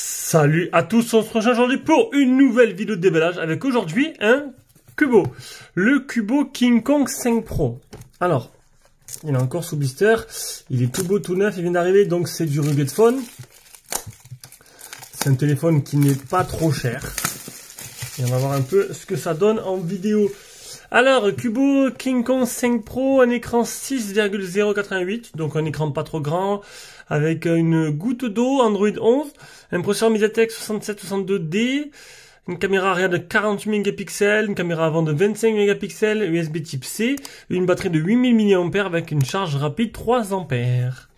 Salut à tous, on se rejoint aujourd'hui pour une nouvelle vidéo de déballage avec aujourd'hui un Cubo. Le Cubo King Kong 5 Pro. Alors, il est encore sous blister, il est tout beau, tout neuf, il vient d'arriver, donc c'est du rugged phone. C'est un téléphone qui n'est pas trop cher. Et on va voir un peu ce que ça donne en vidéo. Alors, Cubo King Kong 5 Pro, un écran 6,088, donc un écran pas trop grand, avec une goutte d'eau, Android 11, un processeur MediaTek 6762D, une caméra arrière de 48 mégapixels, une caméra avant de 25 mégapixels, USB type C, une batterie de 8000 mAh avec une charge rapide 3 ampères.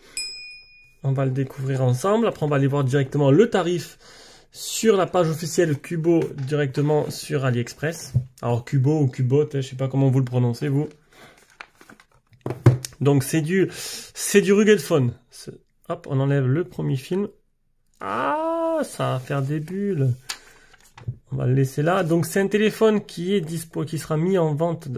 On va le découvrir ensemble, après on va aller voir directement le tarif sur la page officielle Cubo directement sur AliExpress. Alors Cubo ou Cubot, je sais pas comment vous le prononcez vous. Donc c'est du rugged phone. Hop, on enlève le premier film. Ah, ça va faire des bulles. On va le laisser là. Donc c'est un téléphone qui est dispo, qui sera mis en vente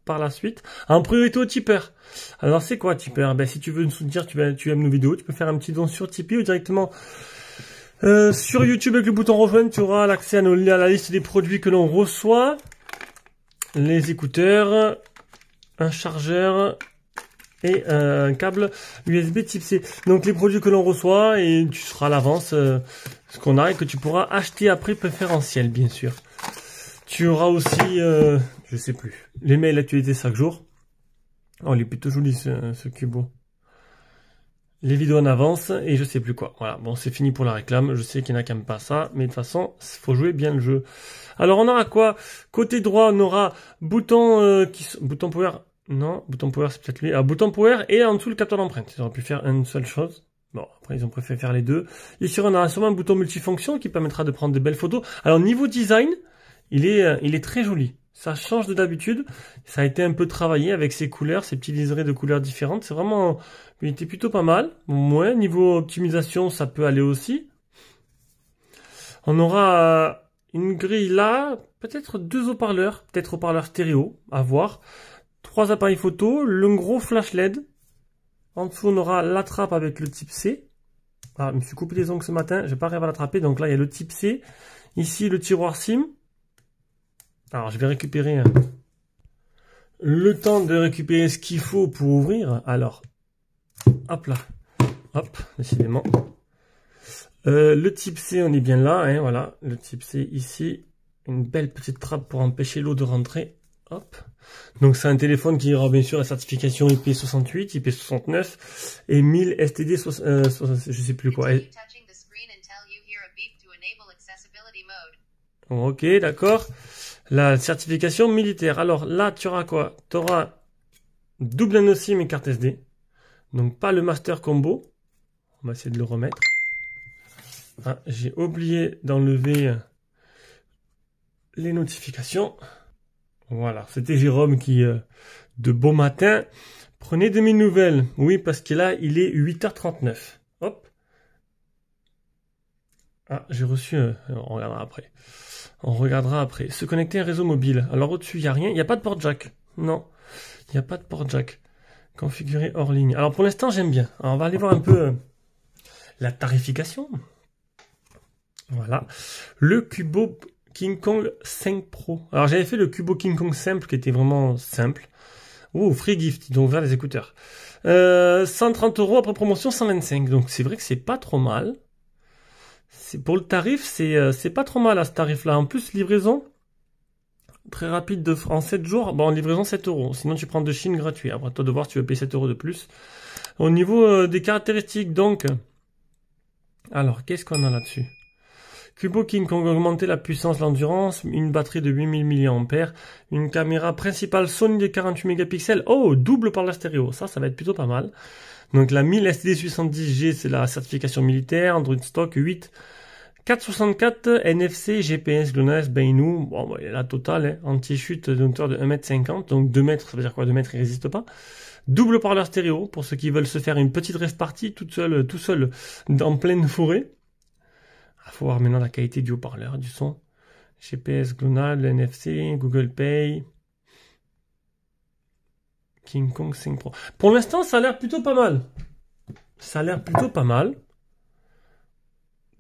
par la suite. En priorité au tipeur. Alors c'est quoi tipeur? Ben si tu veux nous soutenir, tu aimes nos vidéos, tu peux faire un petit don sur Tipeee ou directement sur YouTube avec le bouton rejoindre. Tu auras l'accès à la liste des produits que l'on reçoit. Les écouteurs, un chargeur et un câble USB type C. Donc les produits que l'on reçoit et tu seras à l'avance ce qu'on a et que tu pourras acheter après préférentiel bien sûr. Tu auras aussi, je sais plus, les mails d'actualité chaque jour. Oh, il est plutôt joli ce Cubo. Les vidéos en avance et je sais plus quoi. Voilà, bon c'est fini pour la réclame. Je sais qu'il y en a qui n'aiment pas ça, mais de toute façon, il faut jouer bien le jeu. Alors on aura quoi? Côté droit, on aura bouton bouton power. Non, bouton power c'est peut-être lui. Ah, bouton power et en dessous le capteur d'empreinte. Ils auraient pu faire une seule chose. Bon, après ils ont préféré faire les deux. Ici on aura sûrement un bouton multifonction qui permettra de prendre de belles photos. Alors niveau design, il est très joli. Ça change de d'habitude. Ça a été un peu travaillé avec ses couleurs, ses petits liserés de couleurs différentes. C'est vraiment, il était plutôt pas mal. Ouais, niveau optimisation, ça peut aller aussi. On aura une grille là, peut-être deux haut-parleurs, peut-être haut-parleurs stéréo, à voir. 3 appareils photo, le gros flash LED. En dessous, on aura la trappe avec le type C. Ah, je me suis coupé les ongles ce matin, j'ai pas réussi à l'attraper. Donc là, il y a le type C. Ici, le tiroir SIM. Alors, je vais récupérer le temps de récupérer ce qu'il faut pour ouvrir. Alors, hop là. Hop, décidément. Le type C, on est bien là. Hein, voilà, le type C ici. Une belle petite trappe pour empêcher l'eau de rentrer. Hop. Donc c'est un téléphone qui aura bien sûr la certification IP68, IP69 et 1000 STD, je sais plus quoi. Ok, d'accord. La certification militaire. Alors là, tu auras quoi? Tu auras double nano SIM et carte SD. Donc pas le master combo. On va essayer de le remettre. Ah, j'ai oublié d'enlever les notifications. Voilà, c'était Jérôme qui, de bon matin, prenait de mes nouvelles. Oui, parce que là, il est 8h39. Hop. Ah, j'ai reçu... on regardera après. On regardera après. Se connecter à un réseau mobile. Alors au-dessus, il n'y a rien. Il n'y a pas de port jack. Non, il n'y a pas de port jack. Configurer hors ligne. Alors pour l'instant, j'aime bien. Alors, on va aller voir un peu la tarification. Voilà. Le Cubo King Kong 5 Pro. Alors j'avais fait le Cubo King Kong simple qui était vraiment simple. Oh, free gift, donc vers les écouteurs. 130 € après promotion 125. Donc c'est vrai que c'est pas trop mal. Pour le tarif, c'est pas trop mal à ce tarif-là. En plus, livraison très rapide en 7 jours. Bon, en livraison 7 €. Sinon tu prends de Chine gratuit. Après toi de voir, tu veux payer 7 € de plus. Au niveau des caractéristiques, donc. Alors, qu'est-ce qu'on a là-dessus? Cubo King Kong, augmenter la puissance, l'endurance, une batterie de 8000 mAh, une caméra principale Sony de 48 mégapixels. Oh, double par la stéréo, ça va être plutôt pas mal. Donc la 1000 STD610G, c'est la certification militaire, Android stock 8, 464 NFC, GPS, GLONASS, Beinu, bon, la totale, hein, anti-chute d'une hauteur de 1,50 m, donc 2 mètres, ça veut dire quoi, 2 mètres, il résiste pas. Double parleur stéréo, pour ceux qui veulent se faire une petite rave party, tout seul, en pleine forêt. Il faut voir maintenant la qualité du haut-parleur, du son. GPS GLONASS, le NFC, Google Pay. King Kong 5 Pro. Pour l'instant, ça a l'air plutôt pas mal. Ça a l'air plutôt pas mal.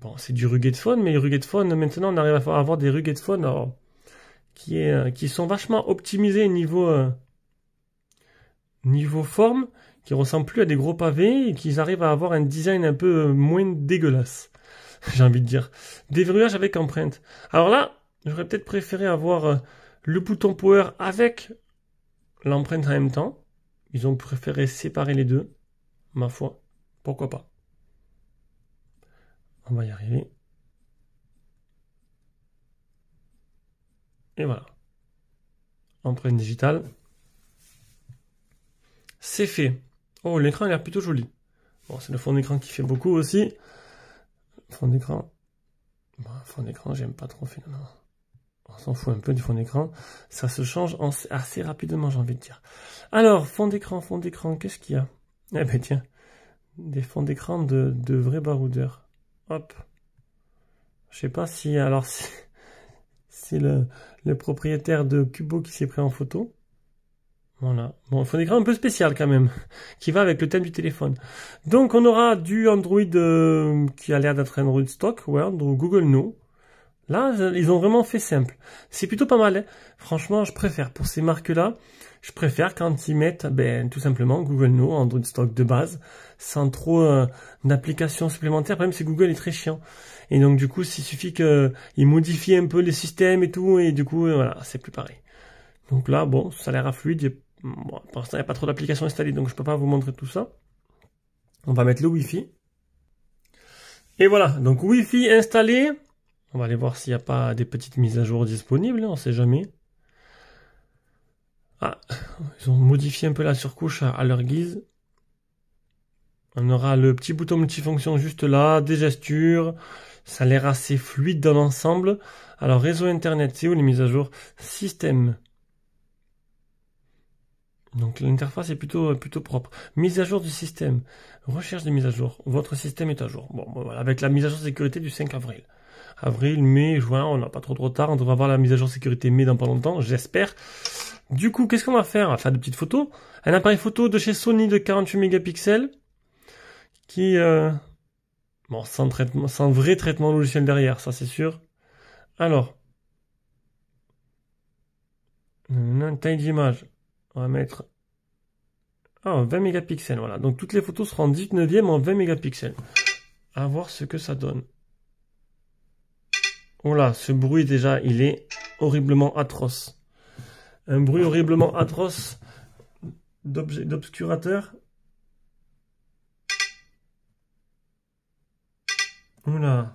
Bon, c'est du Rugged Phone, mais les Rugged Phone, maintenant, on arrive à avoir des Rugged Phone alors, qui sont vachement optimisés niveau forme, qui ressemblent plus à des gros pavés et qui arrivent à avoir un design un peu moins dégueulasse. J'ai envie de dire. Déverrouillage avec empreinte. Alors là, j'aurais peut-être préféré avoir le bouton power avec l'empreinte en même temps. Ils ont préféré séparer les deux. Ma foi, pourquoi pas. On va y arriver. Et voilà. Empreinte digitale. C'est fait. Oh, l'écran a l'air plutôt joli. Bon, c'est le fond d'écran qui fait beaucoup aussi. Fond d'écran. Bon, fond d'écran, j'aime pas trop finalement. On s'en fout un peu du fond d'écran. Ça se change assez rapidement, j'ai envie de dire. Alors, fond d'écran, qu'est-ce qu'il y a? Eh ben tiens, des fonds d'écran de vrais baroudeurs. Hop. Je sais pas si, alors c'est le propriétaire de Cubo qui s'est pris en photo. Voilà. Bon, fond d'écran un peu spécial quand même, qui va avec le thème du téléphone. Donc on aura du Android qui a l'air d'être Android stock, ouais, donc Google No. Là, ils ont vraiment fait simple. C'est plutôt pas mal, hein. Franchement, je préfère. Pour ces marques-là, je préfère quand ils mettent, ben, tout simplement, Google No, Android stock de base, sans trop d'applications supplémentaires. Le problème, c'est que Google est très chiant. Et donc, du coup, il suffit qu'ils modifient un peu les systèmes et tout, et du coup, voilà, c'est plus pareil. Donc là, bon, ça a l'air fluide. Bon, pour l'instant, il n'y a pas trop d'applications installées, donc je peux pas vous montrer tout ça. On va mettre le Wi-Fi. Et voilà, donc Wi-Fi installé. On va aller voir s'il n'y a pas des petites mises à jour disponibles, on ne sait jamais. Ah, ils ont modifié un peu la surcouche à leur guise. On aura le petit bouton multifonction juste là, des gestures. Ça a l'air assez fluide dans l'ensemble. Alors, réseau internet, c'est où les mises à jour? Système. Donc l'interface est plutôt propre. Mise à jour du système. Recherche des mises à jour. Votre système est à jour. Bon, voilà, avec la mise à jour sécurité du 5 avril. Avril, mai, juin, on n'a pas trop de retard. On devrait avoir la mise à jour sécurité mai dans pas longtemps, j'espère. Du coup, qu'est-ce qu'on va faire? On va faire des petites photos. Un appareil photo de chez Sony de 48 mégapixels. Qui, bon, sans vrai traitement logiciel derrière, ça c'est sûr. Alors. Taille d'image. On va mettre 20 mégapixels, voilà. Donc toutes les photos seront en 19e en 20 mégapixels. À voir ce que ça donne. Oh là, ce bruit déjà, il est horriblement atroce. Un bruit horriblement atroce d'obscurateur. Oula.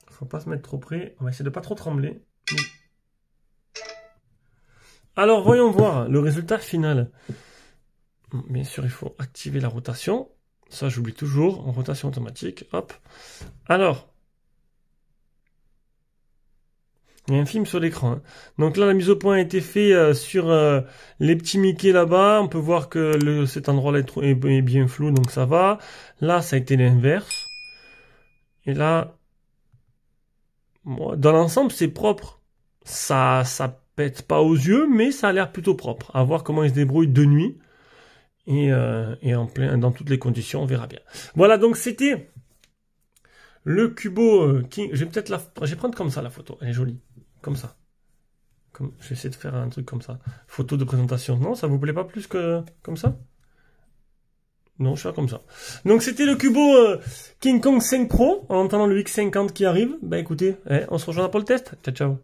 Faut pas se mettre trop près. On va essayer de pas trop trembler. Alors, voyons voir le résultat final. Bien sûr, il faut activer la rotation. Ça, j'oublie toujours. En rotation automatique. Hop. Alors. Il y a un film sur l'écran. Hein. Donc là, la mise au point a été faite sur les petits Mickey là-bas. On peut voir que cet endroit-là est bien flou, donc ça va. Là, ça a été l'inverse. Et là, bon, dans l'ensemble, c'est propre. Ça pète pas aux yeux, mais ça a l'air plutôt propre. À voir comment il se débrouille de nuit. Et dans toutes les conditions, on verra bien. Voilà, donc c'était le Cubo King. Je vais prendre comme ça la photo. Elle est jolie. Comme ça. Je vais essayer de faire un truc comme ça. Photo de présentation. Non, ça vous plaît pas plus que comme ça? Non, je suis comme ça. Donc c'était le Cubo King Kong 5 Pro. En entendant le X50 qui arrive. Bah écoutez, on se rejoindra pour le test. Ciao, ciao.